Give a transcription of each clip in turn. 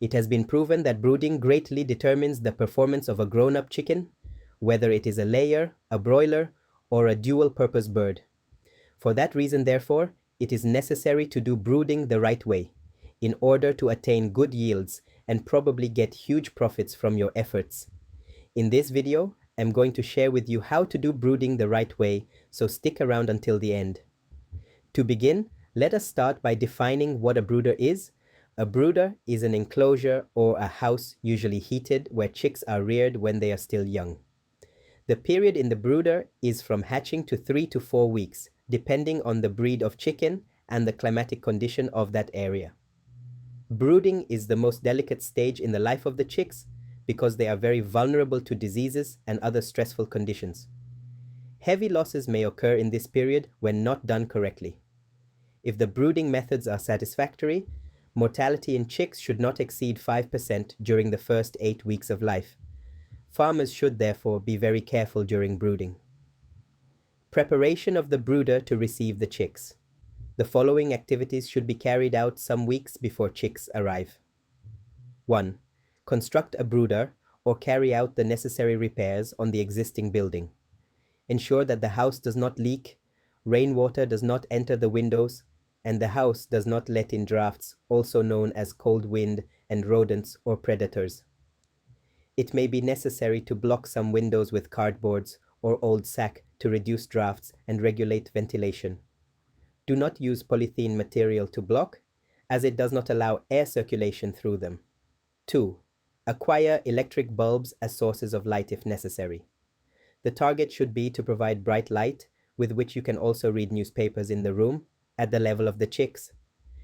It has been proven that brooding greatly determines the performance of a grown-up chicken, whether it is a layer, a broiler, or a dual-purpose bird. For that reason, therefore, it is necessary to do brooding the right way, in order to attain good yields and probably get huge profits from your efforts. In this video, I'm going to share with you how to do brooding the right way, so stick around until the end. To begin, let us start by defining what a brooder is. A brooder is an enclosure or a house usually heated where chicks are reared when they are still young. The period in the brooder is from hatching to 3 to 4 weeks, depending on the breed of chicken and the climatic condition of that area. Brooding is the most delicate stage in the life of the chicks because they are very vulnerable to diseases and other stressful conditions. Heavy losses may occur in this period when not done correctly. If the brooding methods are satisfactory, mortality in chicks should not exceed 5% during the first 8 weeks of life. Farmers should therefore be very careful during brooding. Preparation of the brooder to receive the chicks. The following activities should be carried out some weeks before chicks arrive. 1. Construct a brooder or carry out the necessary repairs on the existing building. Ensure that the house does not leak, rainwater does not enter the windows, and the house does not let in drafts, also known as cold wind and rodents or predators. It may be necessary to block some windows with cardboards or old sack to reduce drafts and regulate ventilation. Do not use polythene material to block, as it does not allow air circulation through them. 2. Acquire electric bulbs as sources of light if necessary. The target should be to provide bright light with which you can also read newspapers in the room at the level of the chicks.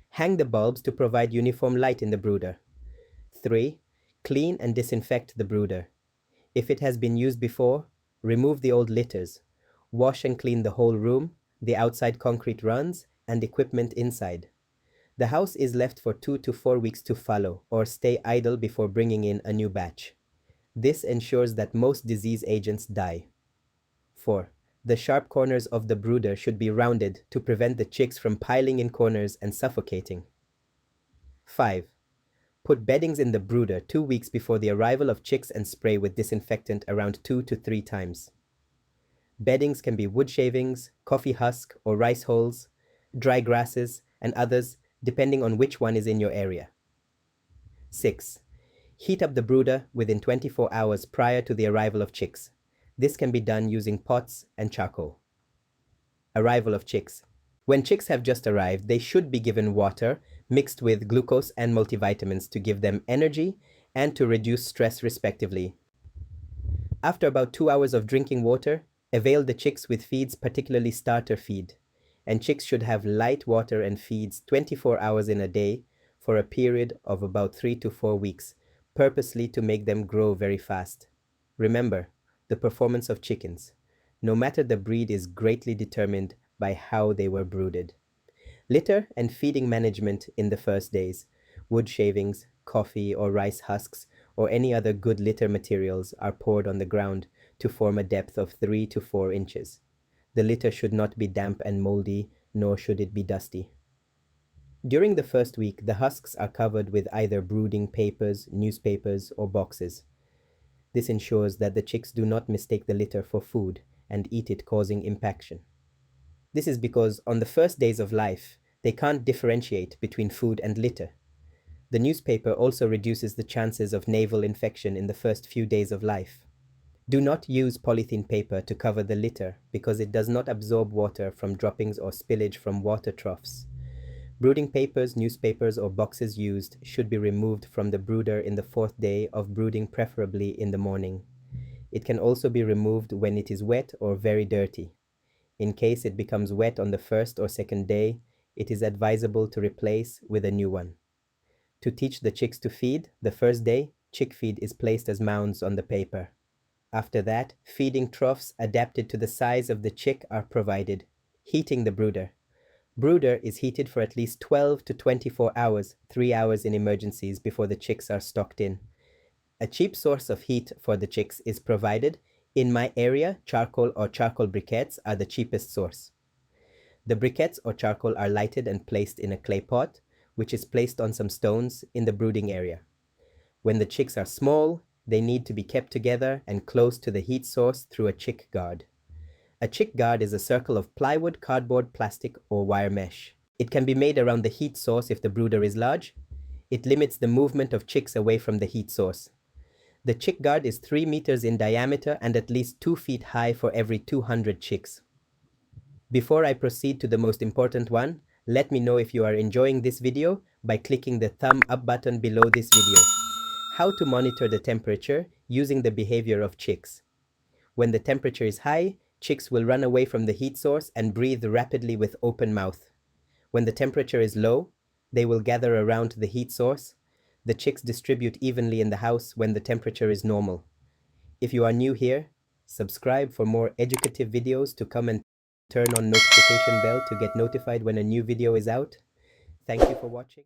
Hang the bulbs to provide uniform light in the brooder. 3. Clean and disinfect the brooder. If it has been used before, remove the old litters. Wash and clean the whole room, the outside concrete runs, and equipment inside. The house is left for 2 to 4 weeks to fallow or stay idle before bringing in a new batch. This ensures that most disease agents die. 4. The sharp corners of the brooder should be rounded to prevent the chicks from piling in corners and suffocating. 5. Put beddings in the brooder 2 weeks before the arrival of chicks and spray with disinfectant around 2 to 3 times. Beddings can be wood shavings, coffee husk or rice hulls, dry grasses, and others depending on which one is in your area. 6. Heat up the brooder within 24 hours prior to the arrival of chicks. This can be done using pots and charcoal. Arrival of chicks. When chicks have just arrived, they should be given water mixed with glucose and multivitamins to give them energy and to reduce stress respectively. After about 2 hours of drinking water, avail the chicks with feeds, particularly starter feed. And chicks should have light water and feeds 24 hours in a day for a period of about 3 to 4 weeks, purposely to make them grow very fast. Remember, the performance of chickens, no matter the breed, is greatly determined by how they were brooded. Litter and feeding management in the first days. Wood shavings, coffee or rice husks, or any other good litter materials are poured on the ground to form a depth of 3 to 4 inches. The litter should not be damp and moldy, nor should it be dusty. During the first week, the husks are covered with either brooding papers, newspapers, or boxes. This ensures that the chicks do not mistake the litter for food and eat it, causing impaction. This is because on the first days of life, they can't differentiate between food and litter. The newspaper also reduces the chances of naval infection in the first few days of life. Do not use polythene paper to cover the litter because it does not absorb water from droppings or spillage from water troughs. Brooding papers, newspapers, or boxes used should be removed from the brooder in the 4th day of brooding, preferably in the morning. It can also be removed when it is wet or very dirty. In case it becomes wet on the 1st or 2nd day, it is advisable to replace with a new one. To teach the chicks to feed, the first day, chick feed is placed as mounds on the paper. After that, feeding troughs adapted to the size of the chick are provided. Heating the brooder. Brooder is heated for at least 12 to 24 hours, 3 hours in emergencies before the chicks are stocked in. A cheap source of heat for the chicks is provided. In my area, charcoal or charcoal briquettes are the cheapest source. The briquettes or charcoal are lighted and placed in a clay pot, which is placed on some stones in the brooding area. When the chicks are small, they need to be kept together and close to the heat source through a chick guard. A chick guard is a circle of plywood, cardboard, plastic, or wire mesh. It can be made around the heat source if the brooder is large. It limits the movement of chicks away from the heat source. The chick guard is 3 meters in diameter and at least 2 feet high for every 200 chicks. Before I proceed to the most important one, let me know if you are enjoying this video by clicking the thumb up button below this video. How to monitor the temperature using the behavior of chicks. When the temperature is high, chicks will run away from the heat source and breathe rapidly with open mouth. When the temperature is low, they will gather around the heat source. The chicks distribute evenly in the house when the temperature is normal. If you are new here, subscribe for more educative videos to come and turn on notification bell to get notified when a new video is out. Thank you for watching.